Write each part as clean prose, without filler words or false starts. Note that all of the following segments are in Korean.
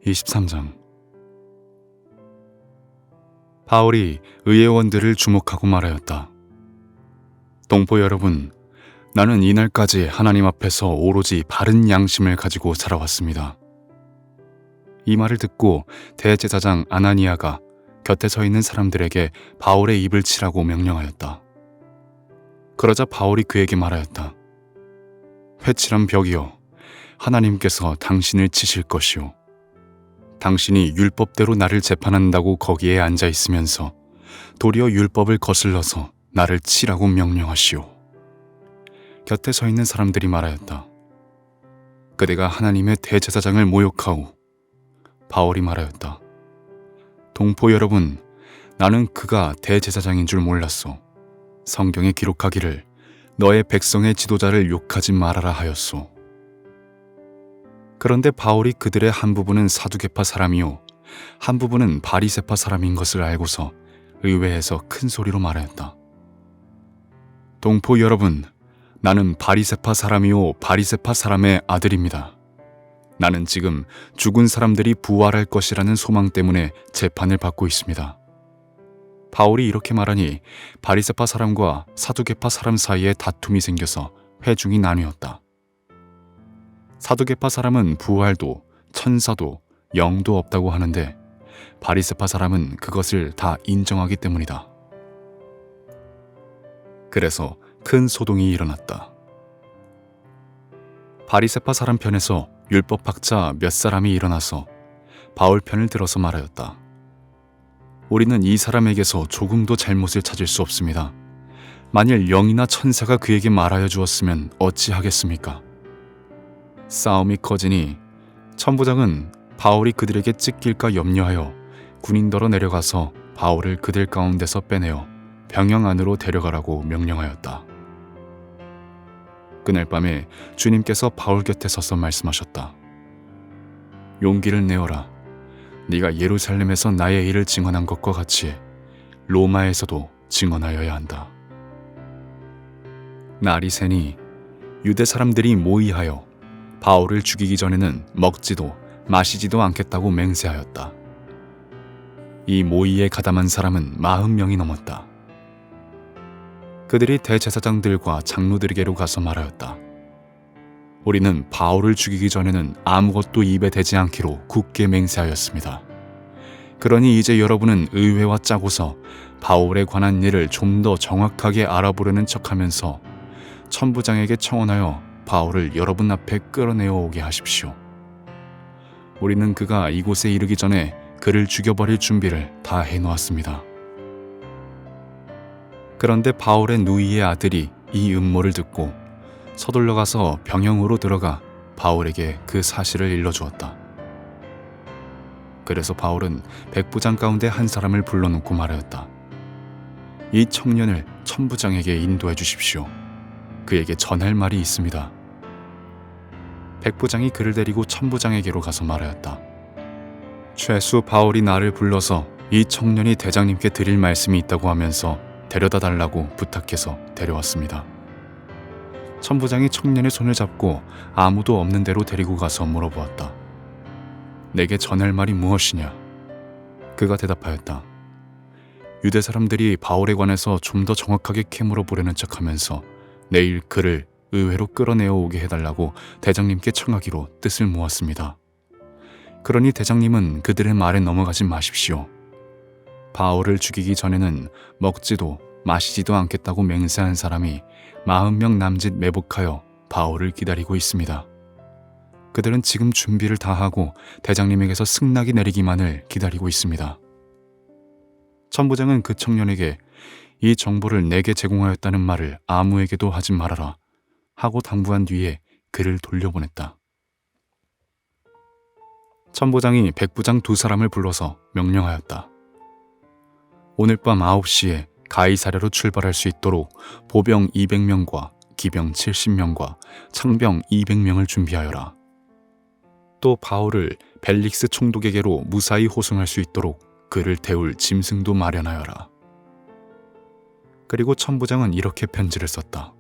23장. 바울이 의회원들을 주목하고 말하였다. 동포 여러분, 나는 이날까지 하나님 앞에서 오로지 바른 양심을 가지고 살아왔습니다. 이 말을 듣고 대제사장 아나니아가 곁에 서 있는 사람들에게 바울의 입을 치라고 명령하였다. 그러자 바울이 그에게 말하였다. 회칠한 벽이여, 하나님께서 당신을 치실 것이오. 당신이 율법대로 나를 재판한다고 거기에 앉아 있으면서 도리어 율법을 거슬러서 나를 치라고 명령하시오. 곁에 서 있는 사람들이 말하였다. 그대가 하나님의 대제사장을 모욕하오. 바울이 말하였다. 동포 여러분, 나는 그가 대제사장인 줄 몰랐소. 성경에 기록하기를 너의 백성의 지도자를 욕하지 말아라 하였소. 그런데 바울이 그들의 한 부분은 사두개파 사람이요 한 부분은 바리새파 사람인 것을 알고서 의회에서 큰 소리로 말하였다. 동포 여러분, 나는 바리새파 사람이요 바리새파 사람의 아들입니다. 나는 지금 죽은 사람들이 부활할 것이라는 소망 때문에 재판을 받고 있습니다. 바울이 이렇게 말하니 바리새파 사람과 사두개파 사람 사이에 다툼이 생겨서 회중이 나뉘었다. 사두개파 사람은 부활도 천사도 영도 없다고 하는데 바리새파 사람은 그것을 다 인정하기 때문이다. 그래서 큰 소동이 일어났다. 바리새파 사람 편에서 율법학자 몇 사람이 일어나서 바울 편을 들어서 말하였다. 우리는 이 사람에게서 조금도 잘못을 찾을 수 없습니다. 만일 영이나 천사가 그에게 말하여 주었으면 어찌하겠습니까? 싸움이 커지니 천부장은 바울이 그들에게 찢길까 염려하여 군인더러 내려가서 바울을 그들 가운데서 빼내어 병영 안으로 데려가라고 명령하였다. 그날 밤에 주님께서 바울 곁에 서서 말씀하셨다. 용기를 내어라. 네가 예루살렘에서 나의 일을 증언한 것과 같이 로마에서도 증언하여야 한다. 날이 새니 유대 사람들이 모의하여 바울을 죽이기 전에는 먹지도 마시지도 않겠다고 맹세하였다. 이 모의에 가담한 사람은 40명이 넘었다. 그들이 대제사장들과 장로들에게로 가서 말하였다. 우리는 바울을 죽이기 전에는 아무것도 입에 대지 않기로 굳게 맹세하였습니다. 그러니 이제 여러분은 의회와 짜고서 바울에 관한 일을 좀 더 정확하게 알아보려는 척하면서 천부장에게 청원하여 바울을 여러분 앞에 끌어내어 오게 하십시오. 우리는 그가 이곳에 이르기 전에 그를 죽여버릴 준비를 다 해놓았습니다. 그런데 바울의 누이의 아들이 이 음모를 듣고 서둘러 가서 병영으로 들어가 바울에게 그 사실을 일러주었다. 그래서 바울은 백부장 가운데 한 사람을 불러놓고 말하였다. 이 청년을 천부장에게 인도해 주십시오. 그에게 전할 말이 있습니다. 백부장이 그를 데리고 천부장에게로 가서 말하였다. 최수 바울이 나를 불러서 이 청년이 대장님께 드릴 말씀이 있다고 하면서 데려다 달라고 부탁해서 데려왔습니다. 천부장이 청년의 손을 잡고 아무도 없는 데로 데리고 가서 물어보았다. 내게 전할 말이 무엇이냐? 그가 대답하였다. 유대 사람들이 바울에 관해서 좀 더 정확하게 캐물어 보려는 척하면서 내일 그를 의회로 끌어내어 오게 해달라고 대장님께 청하기로 뜻을 모았습니다. 그러니 대장님은 그들의 말에 넘어가지 마십시오. 바울을 죽이기 전에는 먹지도 마시지도 않겠다고 맹세한 사람이 40명 남짓 매복하여 바울을 기다리고 있습니다. 그들은 지금 준비를 다 하고 대장님에게서 승낙이 내리기만을 기다리고 있습니다. 천부장은 그 청년에게 이 정보를 내게 제공하였다는 말을 아무에게도 하지 말아라 하고 당부한 뒤에 그를 돌려보냈다. 천부장이 백부장 2사람을 불러서 명령하였다. 오늘 밤 9시에 가이사랴로 출발할 수 있도록 보병 200명과 기병 70명과 창병 200명을 준비하여라. 또 바울을 벨릭스 총독에게로 무사히 호송할 수 있도록 그를 태울 짐승도 마련하여라. 그리고 천부장은 이렇게 편지를 썼다.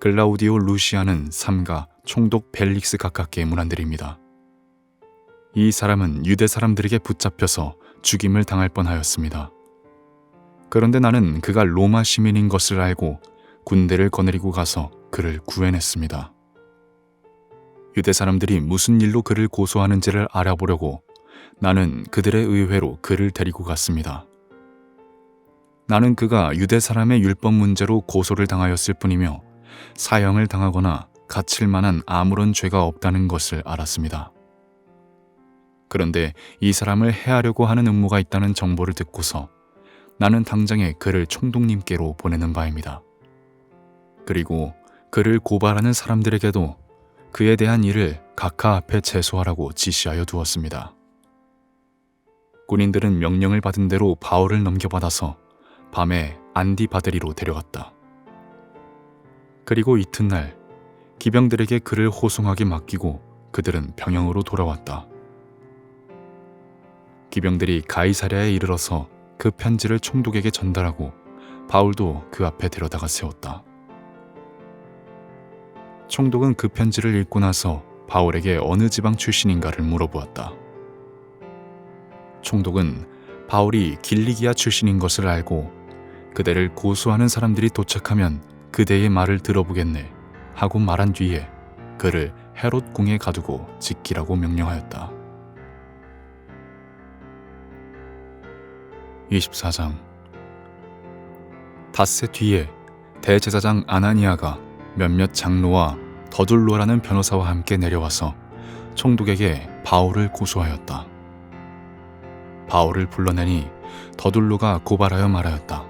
글라우디오 루시아는 삼가 총독 벨릭스 가깝게 문안드립니다. 이 사람은 유대 사람들에게 붙잡혀서 죽임을 당할 뻔하였습니다. 그런데 나는 그가 로마 시민인 것을 알고 군대를 거느리고 가서 그를 구해냈습니다. 유대 사람들이 무슨 일로 그를 고소하는지를 알아보려고 나는 그들의 의회로 그를 데리고 갔습니다. 나는 그가 유대 사람의 율법 문제로 고소를 당하였을 뿐이며 사형을 당하거나 갇힐 만한 아무런 죄가 없다는 것을 알았습니다. 그런데 이 사람을 해하려고 하는 음모가 있다는 정보를 듣고서 나는 당장에 그를 총독님께로 보내는 바입니다. 그리고 그를 고발하는 사람들에게도 그에 대한 일을 각하 앞에 제소하라고 지시하여 두었습니다. 군인들은 명령을 받은 대로 바울을 넘겨받아서 밤에 안디바데리로 데려갔다. 그리고 이튿날 기병들에게 그를 호송하게 맡기고 그들은 병영으로 돌아왔다. 기병들이 가이사랴에 이르러서 그 편지를 총독에게 전달하고 바울도 그 앞에 데려다가 세웠다. 총독은 그 편지를 읽고 나서 바울에게 어느 지방 출신인가를 물어보았다. 총독은 바울이 길리기아 출신인 것을 알고 그대를 고소하는 사람들이 도착하면 그대의 말을 들어보겠네 하고 말한 뒤에 그를 헤롯 궁에 가두고 지키라고 명령하였다. 24장. 닷새 뒤에 대제사장 아나니아가 몇몇 장로와 더둘로라는 변호사와 함께 내려와서 총독에게 바울을 고소하였다. 바울을 불러내니 더둘로가 고발하여 말하였다.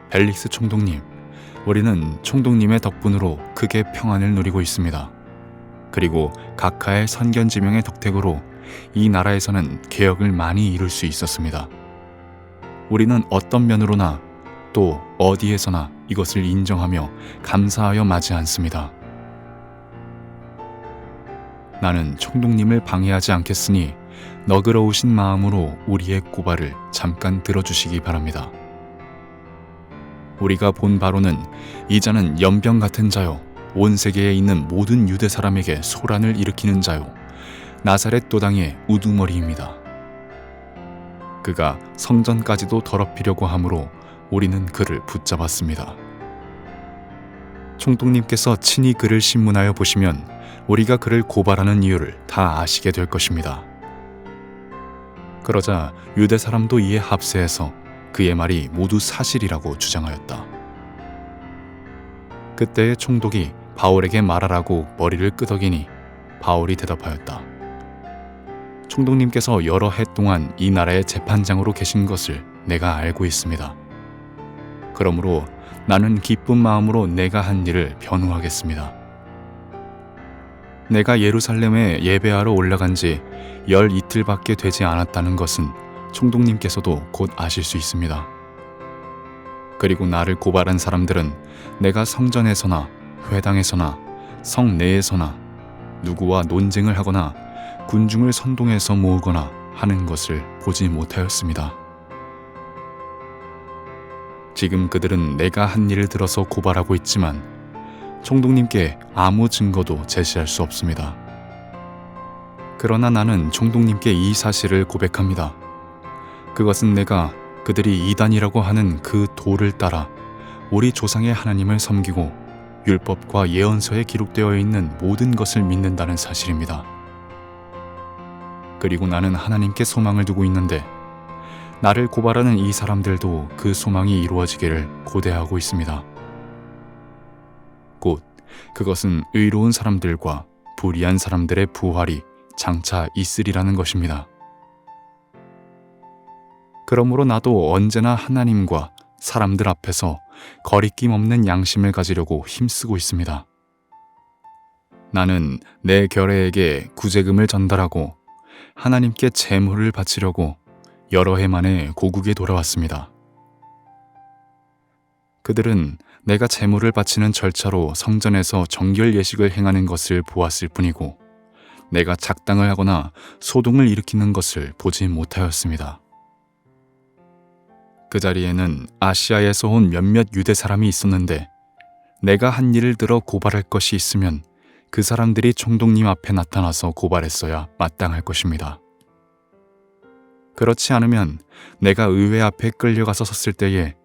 벨릭스 총독님, 우리는 총독님의 덕분으로 크게 평안을 누리고 있습니다. 그리고 각하의 선견지명의 덕택으로 이 나라에서는 개혁을 많이 이룰 수 있었습니다. 우리는 어떤 면으로나 또 어디에서나 이것을 인정하며 감사하여 마지 않습니다. 나는 총독님을 방해하지 않겠으니 너그러우신 마음으로 우리의 고발을 잠깐 들어주시기 바랍니다. 우리가 본 바로는 이 자는 연병 같은 자요, 온 세계에 있는 모든 유대 사람에게 소란을 일으키는 자요, 나사렛 도당의 우두머리입니다. 그가 성전까지도 더럽히려고 하므로 우리는 그를 붙잡았습니다. 총독님께서 친히 그를 신문하여 보시면 우리가 그를 고발하는 이유를 다 아시게 될 것입니다. 그러자 유대 사람도 이에 합세해서 그의 말이 모두 사실이라고 주장하였다. 그때의 총독이 바울에게 말하라고 머리를 끄덕이니 바울이 대답하였다. 총독님께서 여러 해 동안 이 나라의 재판장으로 계신 것을 내가 알고 있습니다. 그러므로 나는 기쁜 마음으로 내가 한 일을 변호하겠습니다. 내가 예루살렘에 예배하러 올라간 지 열 이틀밖에 되지 않았다는 것은 총독님께서도 곧 아실 수 있습니다. 그리고 나를 고발한 사람들은 내가 성전에서나 회당에서나 성 내에서나 누구와 논쟁을 하거나 군중을 선동해서 모으거나 하는 것을 보지 못하였습니다. 지금 그들은 내가 한 일을 들어서 고발하고 있지만 총독님께 아무 증거도 제시할 수 없습니다. 그러나 나는 총독님께 이 사실을 고백합니다. 그것은 내가 그들이 이단이라고 하는 그 도를 따라 우리 조상의 하나님을 섬기고 율법과 예언서에 기록되어 있는 모든 것을 믿는다는 사실입니다. 그리고 나는 하나님께 소망을 두고 있는데 나를 고발하는 이 사람들도 그 소망이 이루어지기를 고대하고 있습니다. 곧 그것은 의로운 사람들과 불의한 사람들의 부활이 장차 있으리라는 것입니다. 그러므로 나도 언제나 하나님과 사람들 앞에서 거리낌 없는 양심을 가지려고 힘쓰고 있습니다. 나는 내 결애에게 구제금을 전달하고 하나님께 제물을 바치려고 여러 해 만에 고국에 돌아왔습니다. 그들은 내가 제물을 바치는 절차로 성전에서 정결 예식을 행하는 것을 보았을 뿐이고 내가 작당을 하거나 소동을 일으키는 것을 보지 못하였습니다. 그 자리에는 아시아에서 온 몇몇 유대 사람이 있었는데 내가 한 일을 들어 고발할 것이 있으면 그 사람들이 총독님 앞에 나타나서 고발했어야 마땅할 것입니다. 그렇지 않으면 내가 의회 앞에 끌려가서 섰을 때에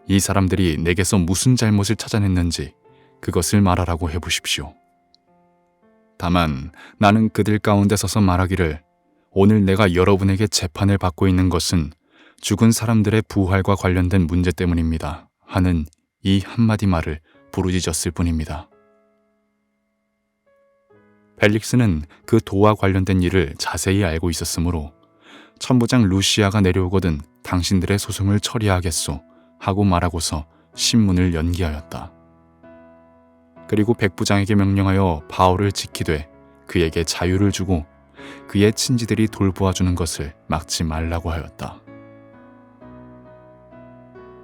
이 사람들이 내게서 무슨 잘못을 찾아냈는지 그것을 말하라고 해보십시오. 다만 나는 그들 가운데 서서 말하기를 오늘 내가 여러분에게 재판을 받고 있는 것은 죽은 사람들의 부활과 관련된 문제 때문입니다 하는 이 한마디 말을 부르짖었을 뿐입니다. 펠릭스는 그 도와 관련된 일을 자세히 알고 있었으므로 천부장 루시아가 내려오거든 당신들의 소송을 처리하겠소 하고 말하고서 신문을 연기하였다. 그리고 백부장에게 명령하여 바울을 지키되 그에게 자유를 주고 그의 친지들이 돌보아주는 것을 막지 말라고 하였다.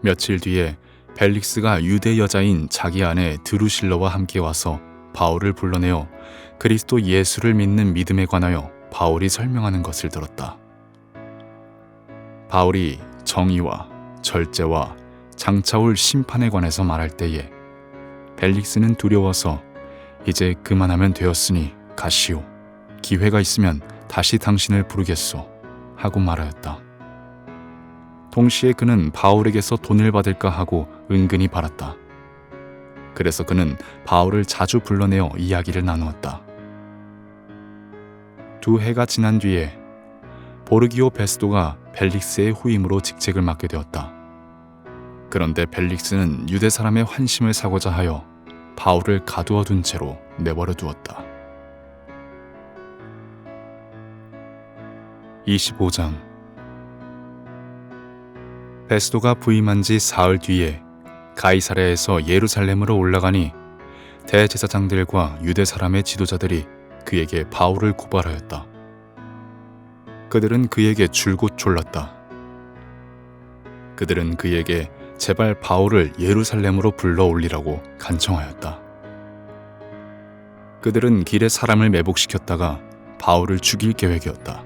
며칠 뒤에 벨릭스가 유대 여자인 자기 아내 드루실러와 함께 와서 바울을 불러내어 그리스도 예수를 믿는 믿음에 관하여 바울이 설명하는 것을 들었다. 바울이 정의와 절제와 장차올 심판에 관해서 말할 때에 벨릭스는 두려워서 이제 그만하면 되었으니 가시오. 기회가 있으면 다시 당신을 부르겠소 하고 말하였다. 동시에 그는 바울에게서 돈을 받을까 하고 은근히 바랐다. 그래서 그는 바울을 자주 불러내어 이야기를 나누었다. 2해가 지난 뒤에 보르기오 베스도가 벨릭스의 후임으로 직책을 맡게 되었다. 그런데 벨릭스는 유대 사람의 환심을 사고자 하여 바울을 가두어 둔 채로 내버려 두었다. 25장 베스도가 부임한 지 사흘 뒤에 가이사랴에서 예루살렘으로 올라가니 대제사장들과 유대 사람의 지도자들이 그에게 바울을 고발하였다. 그들은 그에게 줄곧 졸랐다. 그들은 그에게 제발 바울을 예루살렘으로 불러 올리라고 간청하였다. 그들은 길에 사람을 매복시켰다가 바울을 죽일 계획이었다.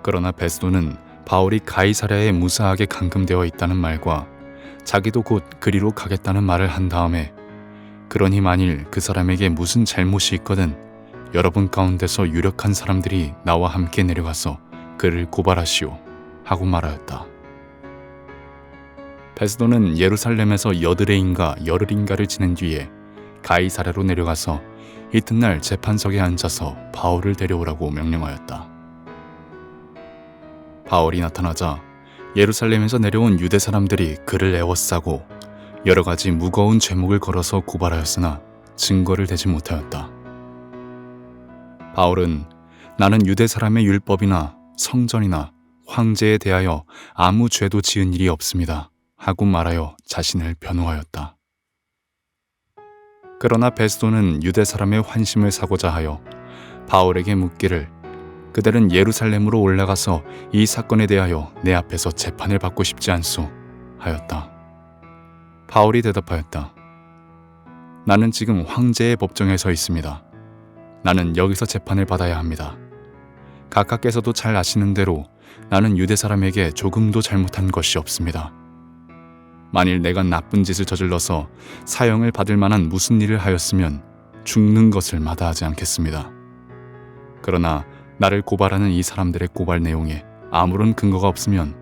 그러나 베스도는 바울이 가이사랴에 무사하게 감금되어 있다는 말과 자기도 곧 그리로 가겠다는 말을 한 다음에 그러니 만일 그 사람에게 무슨 잘못이 있거든 여러분 가운데서 유력한 사람들이 나와 함께 내려가서 그를 고발하시오 하고 말하였다. 베스도는 예루살렘에서 여드레인가 열흘인가를 지낸 뒤에 가이사랴로 내려가서 이튿날 재판석에 앉아서 바울을 데려오라고 명령하였다. 바울이 나타나자 예루살렘에서 내려온 유대 사람들이 그를 애워싸고 여러 가지 무거운 죄목을 걸어서 고발하였으나 증거를 대지 못하였다. 바울은 나는 유대 사람의 율법이나 성전이나 황제에 대하여 아무 죄도 지은 일이 없습니다 하고 말하여 자신을 변호하였다. 그러나 베스도는 유대 사람의 환심을 사고자 하여 바울에게 묻기를 그들은 예루살렘으로 올라가서 이 사건에 대하여 내 앞에서 재판을 받고 싶지 않소 하였다. 바울이 대답하였다. 나는 지금 황제의 법정에 서 있습니다. 나는 여기서 재판을 받아야 합니다. 각하께서도 잘 아시는 대로 나는 유대 사람에게 조금도 잘못한 것이 없습니다. 만일 내가 나쁜 짓을 저질러서 사형을 받을 만한 무슨 일을 하였으면 죽는 것을 마다하지 않겠습니다. 그러나 나를 고발하는 이 사람들의 고발 내용에 아무런 근거가 없으면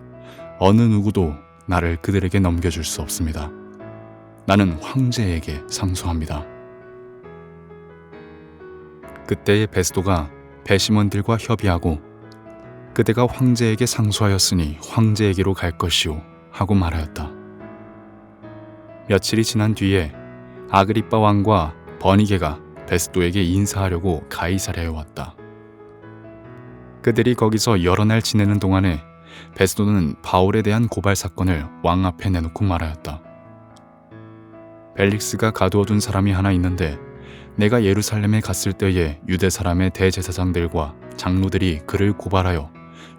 어느 누구도 나를 그들에게 넘겨줄 수 없습니다. 나는 황제에게 상소합니다. 그때의 베스도가 배심원들과 협의하고 그대가 황제에게 상소하였으니 황제에게로 갈 것이오 하고 말하였다. 며칠이 지난 뒤에 아그리빠 왕과 버니게가 베스도에게 인사하려고 가이사랴에 왔다. 그들이 거기서 여러 날 지내는 동안에 베스도는 바울에 대한 고발 사건을 왕 앞에 내놓고 말하였다. 벨릭스가 가두어둔 사람이 하나 있는데 내가 예루살렘에 갔을 때에 유대 사람의 대제사장들과 장로들이 그를 고발하여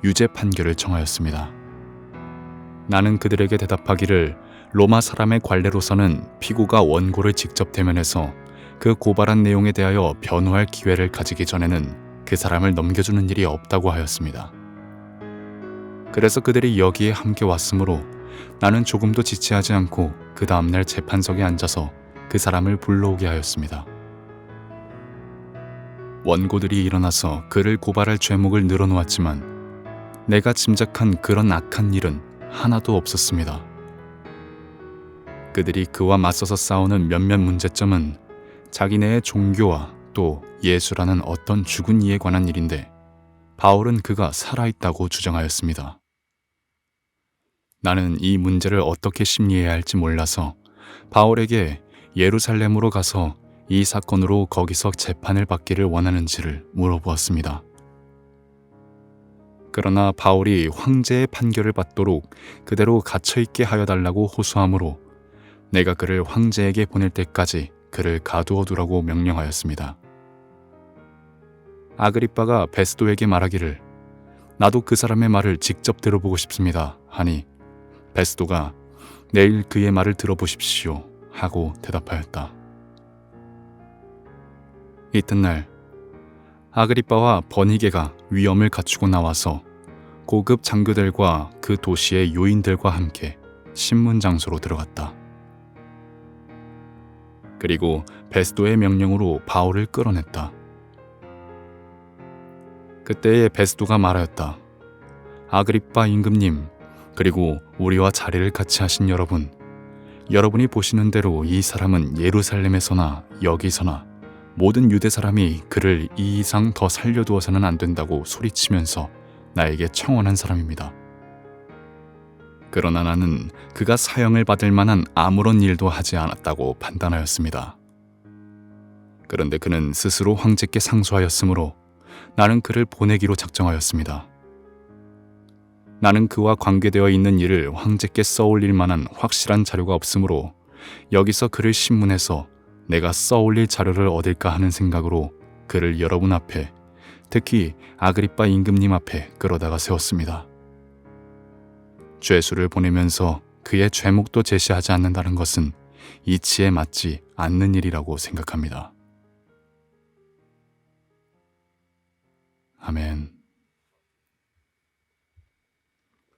유죄 판결을 청하였습니다. 나는 그들에게 대답하기를 로마 사람의 관례로서는 피고가 원고를 직접 대면해서 그 고발한 내용에 대하여 변호할 기회를 가지기 전에는 그 사람을 넘겨주는 일이 없다고 하였습니다. 그래서 그들이 여기에 함께 왔으므로 나는 조금도 지체하지 않고 그 다음날 재판석에 앉아서 그 사람을 불러오게 하였습니다. 원고들이 일어나서 그를 고발할 죄목을 늘어놓았지만 내가 짐작한 그런 악한 일은 하나도 없었습니다. 그들이 그와 맞서서 싸우는 몇몇 문제점은 자기네의 종교와 또 예수라는 어떤 죽은 이에 관한 일인데 바울은 그가 살아있다고 주장하였습니다. 나는 이 문제를 어떻게 심리해야 할지 몰라서 바울에게 예루살렘으로 가서 이 사건으로 거기서 재판을 받기를 원하는지를 물어보았습니다. 그러나 바울이 황제의 판결을 받도록 그대로 갇혀있게 하여 달라고 호소하므로 내가 그를 황제에게 보낼 때까지 그를 가두어 두라고 명령하였습니다. 아그리빠가 베스도에게 말하기를 나도 그 사람의 말을 직접 들어보고 싶습니다 하니 베스도가 내일 그의 말을 들어보십시오 하고 대답하였다. 이튿날 아그리빠와 버니게가 위엄을 갖추고 나와서 고급 장교들과 그 도시의 요인들과 함께 신문 장소로 들어갔다. 그리고 베스도의 명령으로 바울을 끌어냈다. 그때에 베스도가 말하였다. 아그리빠 임금님, 그리고 우리와 자리를 같이 하신 여러분, 여러분이 보시는 대로 이 사람은 예루살렘에서나 여기서나 모든 유대 사람이 그를 이 이상 더 살려두어서는 안 된다고 소리치면서 나에게 청원한 사람입니다. 그러나 나는 그가 사형을 받을 만한 아무런 일도 하지 않았다고 판단하였습니다. 그런데 그는 스스로 황제께 상소하였으므로 나는 그를 보내기로 작정하였습니다. 나는 그와 관계되어 있는 일을 황제께 써올릴 만한 확실한 자료가 없으므로 여기서 그를 신문해서 내가 써올릴 자료를 얻을까 하는 생각으로 그를 여러분 앞에, 특히 아그리빠 임금님 앞에 끌어다가 세웠습니다. 죄수를 보내면서 그의 죄목도 제시하지 않는다는 것은 이치에 맞지 않는 일이라고 생각합니다. 아멘.